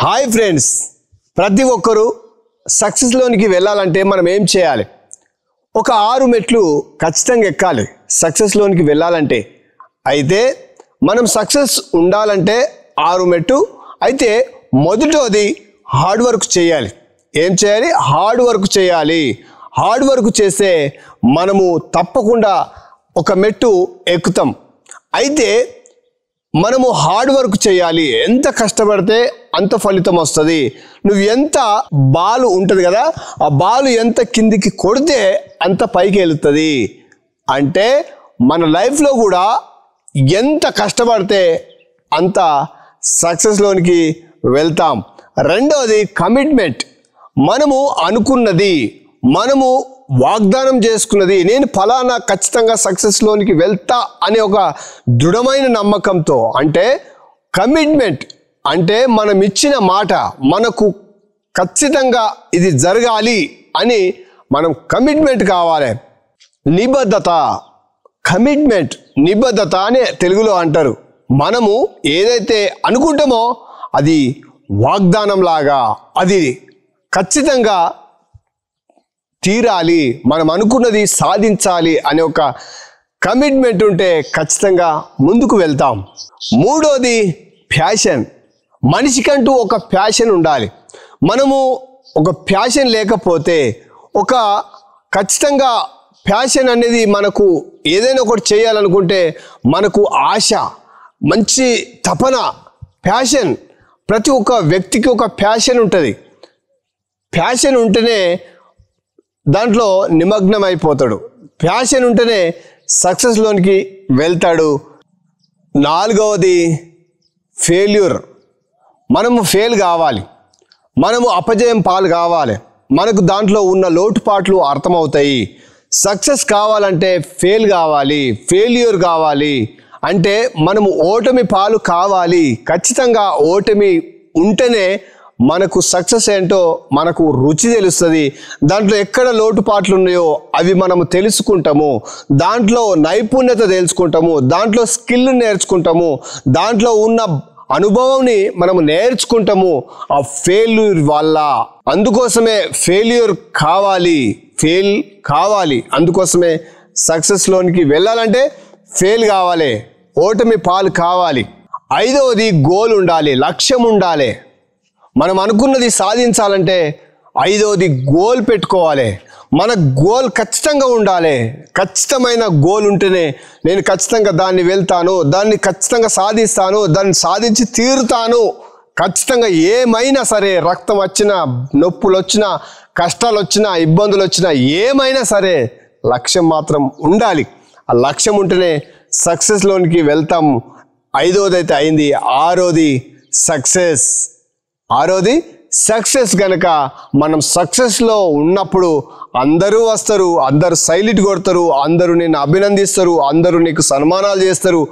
Hi friends, ప్రతి ఒక్కరూ సక్సెస్లోనికి వెళ్ళాలంటే మనం ఏం చేయాలి? ఒక 6 మెట్లు ఖచ్చితంగా ఎక్కాలి సక్సెస్లోనికి వెళ్ళాలంటే. అయితే మనం సక్సెస్ ఉండాలంటే 6 మెట్లు. అయితే మొదటిది హార్డ్ వర్క్ చేయాలి. ఏం చేయాలి? హార్డ్ వర్క్ చేయాలి. హార్డ్ వర్క్ చేస్తే మనము తప్పకుండా ఒక మెట్టు ఎక్కుతాం. అయితే మనము హార్డ్ వర్క్ చేయాలి. ఎంత కష్టపడితే అంత ఫలితం వస్తుంది. నువ్వు ఎంత బాలు ఉంటుంది కదా, ఆ బాలు ఎంత కిందికి కొడితే అంత పైకి వెళ్తుంది. అంటే మన లైఫ్లో కూడా ఎంత కష్టపడితే అంత సక్సెస్లోనికి వెళ్తాం. రెండవది కమిట్మెంట్. మనము అనుకున్నది, మనము వాగ్దానం చేసుకున్నది, నేను ఫలానా ఖచ్చితంగా సక్సెస్లోనికి వెళ్తా అనే ఒక దృఢమైన నమ్మకంతో, అంటే కమిట్మెంట్ అంటే మనం ఇచ్చిన మాట మనకు ఖచ్చితంగా ఇది జరగాలి అని మనం కమిట్మెంట్ కావాలి. నిబద్ధత, కమిట్మెంట్, నిబద్ధత అని తెలుగులో అంటారు. మనము ఏదైతే అనుకుంటామో అది వాగ్దానం లాగా, అది ఖచ్చితంగా తీరాలి, మనం అనుకున్నది సాధించాలి అనే ఒక కమిట్మెంట్ ఉంటే ఖచ్చితంగా ముందుకు వెళ్తాం. మూడోది ప్యాషన్. మనిషికంటూ ఒక ప్యాషన్ ఉండాలి. మనము ఒక ప్యాషన్ లేకపోతే, ఒక ఖచ్చితంగా ప్యాషన్ అనేది మనకు ఏదైనా ఒకటి చేయాలనుకుంటే మనకు ఆశ, మంచి తపన, ప్యాషన్. ప్రతి ఒక్క వ్యక్తికి ఒక ప్యాషన్ ఉంటుంది. ప్యాషన్ ఉంటేనే దాంట్లో నిమగ్నం అయిపోతాడు. ప్యాషన్ ఉంటేనే సక్సెస్లోనికి వెళ్తాడు. నాలుగవది ఫెయిల్యూర్. మనము ఫెయిల్ కావాలి, మనము అపజయం పాలు కావాలి, మనకు దాంట్లో ఉన్న లోటుపాట్లు అర్థమవుతాయి. సక్సెస్ కావాలంటే ఫెయిల్ కావాలి, ఫెయిల్యూర్ కావాలి. అంటే మనము ఓటమి పాలు కావాలి. ఖచ్చితంగా ఓటమి ఉంటేనే మనకు సక్సెస్ ఏంటో మనకు రుచి తెలుస్తుంది. దాంట్లో ఎక్కడ లోటుపాట్లు ఉన్నాయో అవి మనము తెలుసుకుంటాము, దాంట్లో నైపుణ్యత తెలుసుకుంటాము, దాంట్లో స్కిల్ నేర్చుకుంటాము, దాంట్లో ఉన్న అనుభవంని మనము నేర్చుకుంటాము ఆ ఫెయిల్యూర్ వల్ల. అందుకోసమే ఫెయిల్యూర్ కావాలి, ఫెయిల్ కావాలి. అందుకోసమే సక్సెస్లోనికి వెళ్ళాలంటే ఫెయిల్ కావాలి, ఓటమి పాలు కావాలి. ఐదవది గోల్ ఉండాలి, లక్ష్యం ఉండాలి. మనం అనుకున్నది సాధించాలంటే ఐదవది గోల్ పెట్టుకోవాలి. మన గోల్ ఖచ్చితంగా ఉండాలి. ఖచ్చితమైన గోల్ ఉంటేనే నేను ఖచ్చితంగా దాన్ని వెళ్తాను, దాన్ని ఖచ్చితంగా సాధిస్తాను, దాన్ని సాధించి తీరుతాను. ఖచ్చితంగా ఏమైనా సరే, రక్తం వచ్చినా, నొప్పులు వచ్చినా, కష్టాలు వచ్చినా, ఇబ్బందులు వచ్చినా, ఏమైనా సరే లక్ష్యం మాత్రం ఉండాలి. ఆ లక్ష్యం ఉంటేనే సక్సెస్లోనికి వెళ్తాం. ఐదవది అయితే అయింది. ఆరోది సక్సెస్. ఆరోది సక్సెస్. కనుక మనం సక్సెస్లో ఉన్నప్పుడు అందరూ వస్తారు, అందరూ సైలెంట్ కొడతారు, అందరూ నిన్ను అభినందిస్తారు, అందరూ నీకు సన్మానాలు చేస్తారు,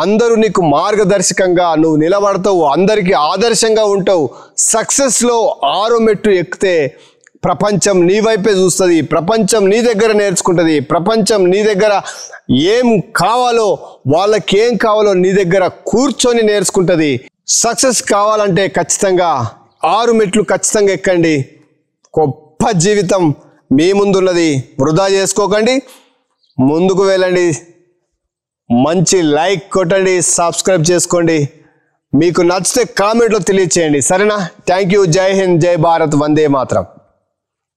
అందరూ నీకు మార్గదర్శకంగా నువ్వు నిలబడతావు, అందరికీ ఆదర్శంగా ఉంటావు. సక్సెస్లో 6 మెట్టు ఎక్కితే ప్రపంచం నీ వైపే చూస్తుంది, ప్రపంచం నీ దగ్గర నేర్చుకుంటుంది, ప్రపంచం నీ దగ్గర ఏం కావాలో, వాళ్ళకి ఏం కావాలో నీ దగ్గర కూర్చొని నేర్చుకుంటుంది. సక్సెస్ కావాలంటే ఖచ్చితంగా 6 మెట్లు ఖచ్చితంగా ఎక్కండి. గొప్ప జీవితం మీ ముందున్నది, వృధా చేసుకోకండి, ముందుకు వెళ్ళండి. మంచి లైక్ కొట్టండి, సబ్స్క్రైబ్ చేసుకోండి. మీకు నచ్చితే కామెంట్లో తెలియచేయండి. సరేనా? Thank you. జై హింద్, జై భారత్, వందే మాతరం.